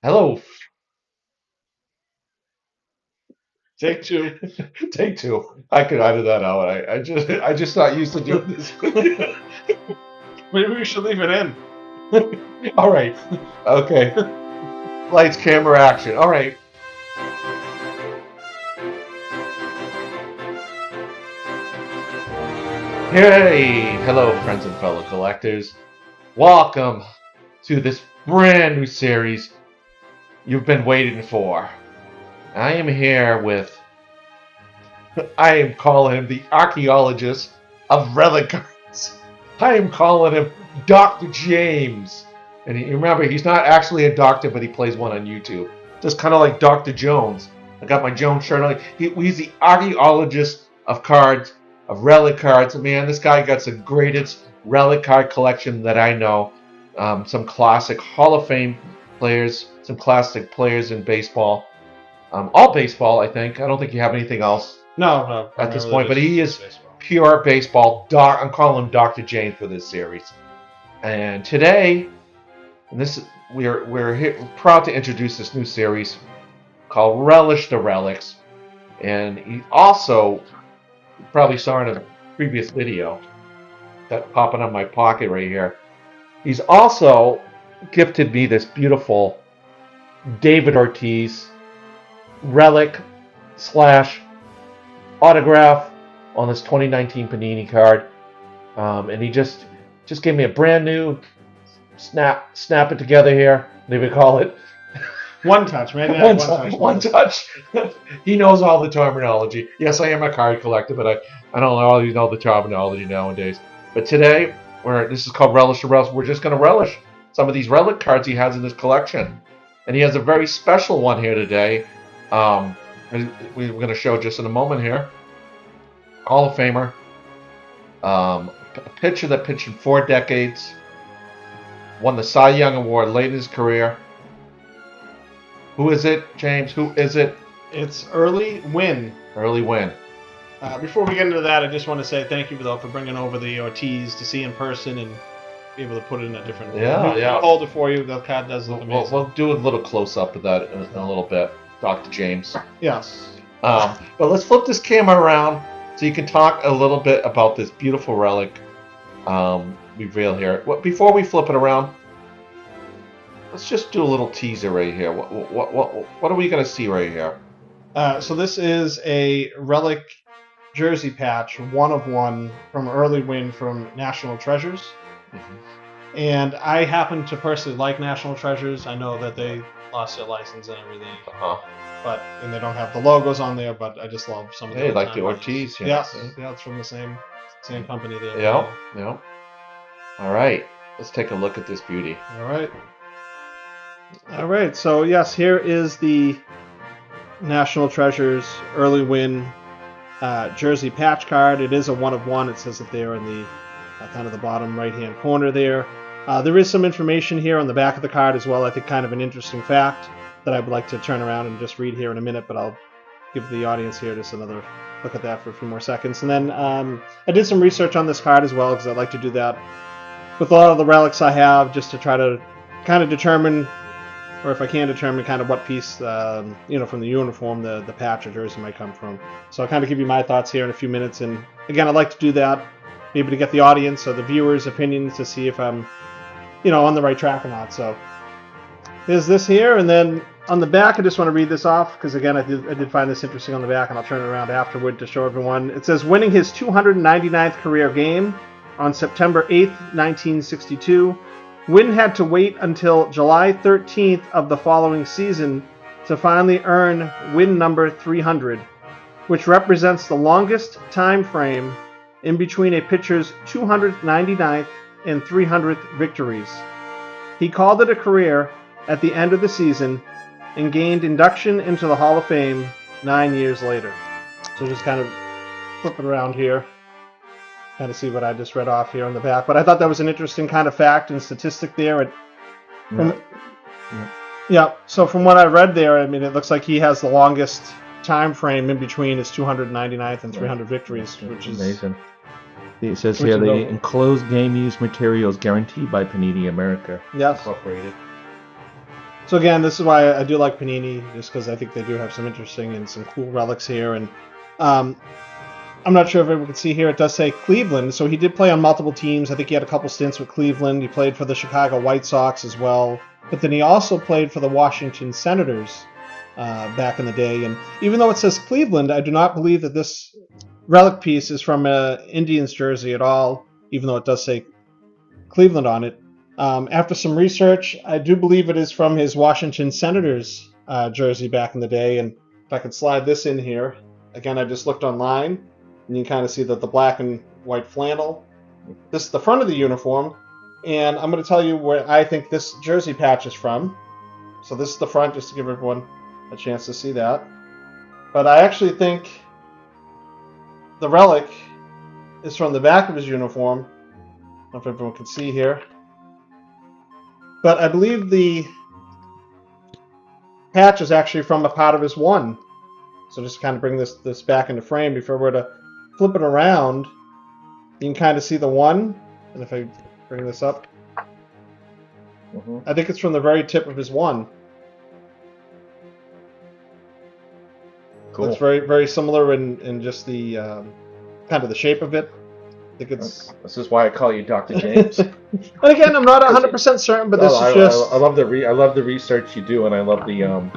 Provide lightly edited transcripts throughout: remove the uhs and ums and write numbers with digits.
Hello. Take two. Take two. I could edit that out. I just not used to doing this. Maybe we should leave it in. All right. Okay. Lights, camera, action. All right. Hey, hello, friends and fellow collectors. Welcome to this brand new series you've been waiting for. I am here with, I am calling him the archaeologist of relic cards. I am calling him Dr. James. And remember, he's not actually a doctor, but he plays one on YouTube. Just kind of like Dr. Jones. I got my Jones shirt on. He's the archaeologist of cards, of relic cards. Man, this guy got the greatest relic card collection that I know. Some classic Hall of Fame players, some classic players in baseball. All baseball, I think. I don't think you have anything else No, at this primarily point, but just he is baseball. pure baseball. I'm calling him Dr. James for this series. And today, and this we're here, proud to introduce this new series called Relish the Relics. And he also, you probably saw in a previous video that popping on my pocket right here. He's also gifted me this beautiful David Ortiz relic slash autograph on this 2019 Panini card, and he just gave me a brand new snap it together here. They would call it One touch, maybe one not one touch. one touch. He knows all the terminology. Yes, I am a card collector, but I don't always know the terminology nowadays. But today, this is called Relish the Relics. We're just going to relish some of these relic cards he has in his collection, and he has a very special one here today. We're going to show just in a moment here. Hall of Famer, a pitcher that pitched in 4 decades, won the Cy Young Award late in his career. Who is it, James? Who is it? It's Early Win. Early Win. Before we get into that, I just want to say thank you though for bringing over the Ortiz to see in person and be able to put it in a different. Yeah. I'll hold it for you. The card does look amazing. We'll do a little close up of that in a little bit, Dr. James. Yes. But let's flip this camera around so you can talk a little bit about this beautiful relic reveal here. Before we flip it around, let's just do a little teaser right here. What are we going to see right here? So this is a relic jersey patch, 1 of 1 from Early Win from National Treasures. Mm-hmm. And I happen to personally like National Treasures. I know that they lost their license and everything. And they don't have the logos on there, but I just love some of the. Hey, like the Ortiz. Yeah, it's from the same company there. Yeah. All right, let's take a look at this beauty. All right. So yes, here is the National Treasures Early Win jersey patch card. It is a 1 of 1. It says it there in the kind of the bottom right-hand corner there. There is some information here on the back of the card as well. I think kind of an interesting fact that I would like to turn around and just read here in a minute, but I'll give the audience here just another look at that for a few more seconds. And then I did some research on this card as well because I like to do that with a lot of the relics I have just to try to kind of determine, or if I can determine kind of what piece, from the uniform, the patch or jersey might come from. So I'll kind of give you my thoughts here in a few minutes. And again, I'd like to do that maybe to get the audience or the viewers' opinions to see if I'm, on the right track or not. So there's this here, and then on the back, I just want to read this off because again, I did find this interesting on the back, and I'll turn it around afterward to show everyone. It says, winning his 299th career game on September 8th, 1962, Wynn had to wait until July 13th of the following season to finally earn win number 300, which represents the longest time frame in between a pitcher's 299th and 300th victories. He called it a career at the end of the season and gained induction into the Hall of Fame 9 years later. So just kind of flip it around here, kind of see what I just read off here on the back. But I thought that was an interesting kind of fact and statistic there. So from what I read there, I mean, it looks like he has the longest time frame in between his 299th and 300 victories, which is amazing. It says here the enclosed game use materials guaranteed by Panini America. Yes. Incorporated. So again, this is why I do like Panini, just because I think they do have some interesting and some cool relics here. And I'm not sure if everyone can see here. It does say Cleveland, so he did play on multiple teams. I think he had a couple stints with Cleveland. He played for the Chicago White Sox as well, but then he also played for the Washington Senators back in the day. And even though it says Cleveland, I do not believe that this relic piece is from an Indians jersey at all, even though it does say Cleveland on it. After some research, I do believe it is from his Washington Senators jersey back in the day. And if I could slide this in here, again, I just looked online, and you can kind of see that the black and white flannel. This is the front of the uniform, and I'm going to tell you where I think this jersey patch is from. So this is the front, just to give everyone a chance to see that. But I actually think the relic is from the back of his uniform. I don't know if everyone can see here. But I believe the patch is actually from a part of his one. So just kind of bring this back into frame. Before we're to flip it around, you can kind of see the one. And if I bring this up, I think it's from the very tip of his one. Cool. It's very, very similar in just the kind of the shape of it. I think it's. This is why I call you Dr. James. And again, I'm not 100% certain, but this is just. I love the research you do, and I love the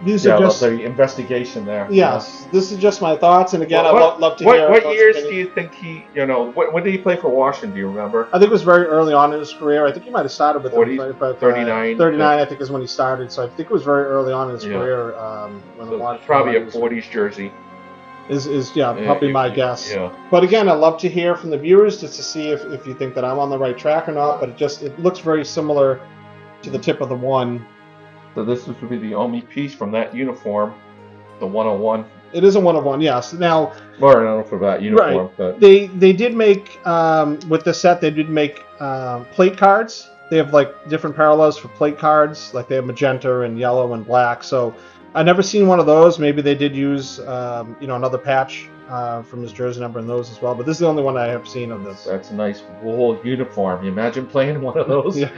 These are just the investigation there. Yes, this is just my thoughts, and again, I'd love to hear. What years do you think he? When did he play for Washington? Do you remember? I think it was very early on in his career. I think he might have started with 39. 39, I think, is when he started. So I think it was very early on in his career. It's probably a 40s jersey. Is probably my guess. Yeah. But again, I'd love to hear from the viewers just to see if you think that I'm on the right track or not. But it looks very similar to the tip of the one. So this would be the only piece from that uniform, the 101. It is a 101, yes. Now, or I don't know for that uniform, right. But they did make with the set. They did make plate cards. They have like different parallels for plate cards, like they have magenta and yellow and black. So I've never seen one of those. Maybe they did use another patch from his jersey number in those as well. But this is the only one I have seen of this. That's a nice wool uniform. You imagine playing one of those? Yeah.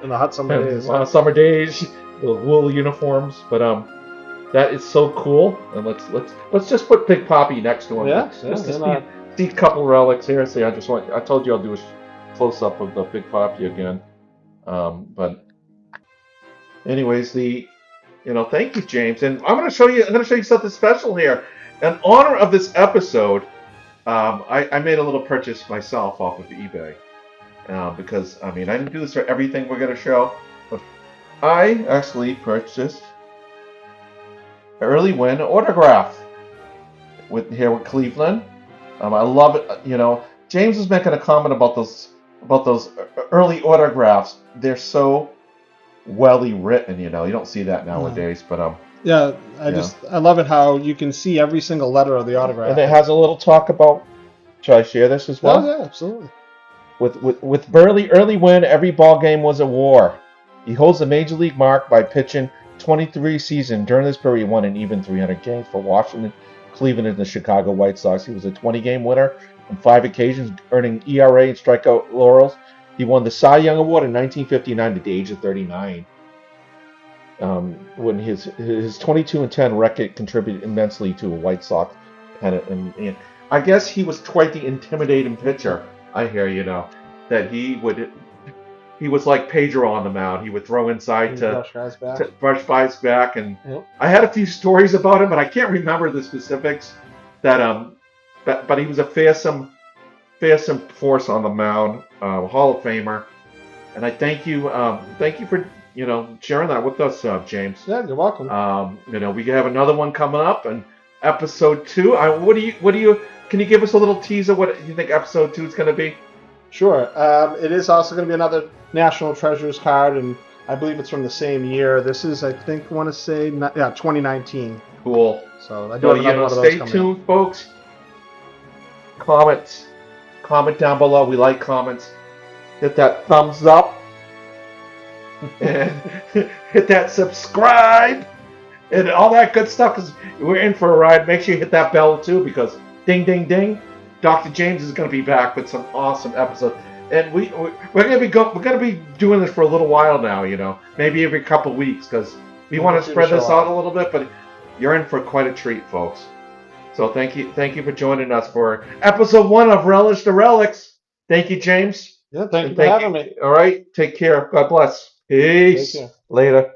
In the hot summer days. Summer days, the wool uniforms. But that is so cool. And let's just put Big Poppy next to him. Just to see a couple relics here. See, I told you I'll do a close up of the Big Poppy again. But anyways, thank you, James. And I'm going to show you something special here. In honor of this episode, I made a little purchase myself off of eBay. Because, I didn't do this for everything we're going to show. But I actually purchased Early Win autograph with Cleveland. I love it. James was making a comment about those early autographs. They're so welly written. You don't see that nowadays. But yeah, I love it how you can see every single letter of the autograph. And it has a little talk about. Should I share this as well? Oh, yeah, absolutely. With Burly Early Win, every ball game was a war. He holds the major league mark by pitching 23 seasons. During this period, he won an even 300 games for Washington, Cleveland, and the Chicago White Sox. He was a 20-game winner on 5 occasions, earning ERA and strikeout laurels. He won the Cy Young Award in 1959 at the age of 39. When his 22-10 record contributed immensely to a White Sox pennant, and I guess he was quite the intimidating pitcher. I hear that he was like Pedro on the mound. He would throw inside to brush guys back, and I had a few stories about him, but I can't remember the specifics. But he was a fearsome force on the mound, Hall of Famer, and I thank you for sharing that with us, James. Yeah, you're welcome. We have another one coming up, and episode 2. Can you give us a little teaser what you think episode 2 is going to be? Sure. It is also going to be another National Treasures card, and I believe it's from the same year. This is, I think, 2019. Cool. So I do have another one of those stay tuned, folks. Comment down below. We like comments. Hit that thumbs up. And hit that subscribe. And all that good stuff, because we're in for a ride. Make sure you hit that bell, too, because ding, ding, ding. Dr. James is going to be back with some awesome episodes. And we're gonna be doing this for a little while now. Maybe every couple weeks because we want to spread this out a little bit. But you're in for quite a treat, folks. So thank you for joining us for episode 1 of Relish the Relics. Thank you, James. Yeah, thank you for having me. All right, take care. God bless. Peace. Take care. Later.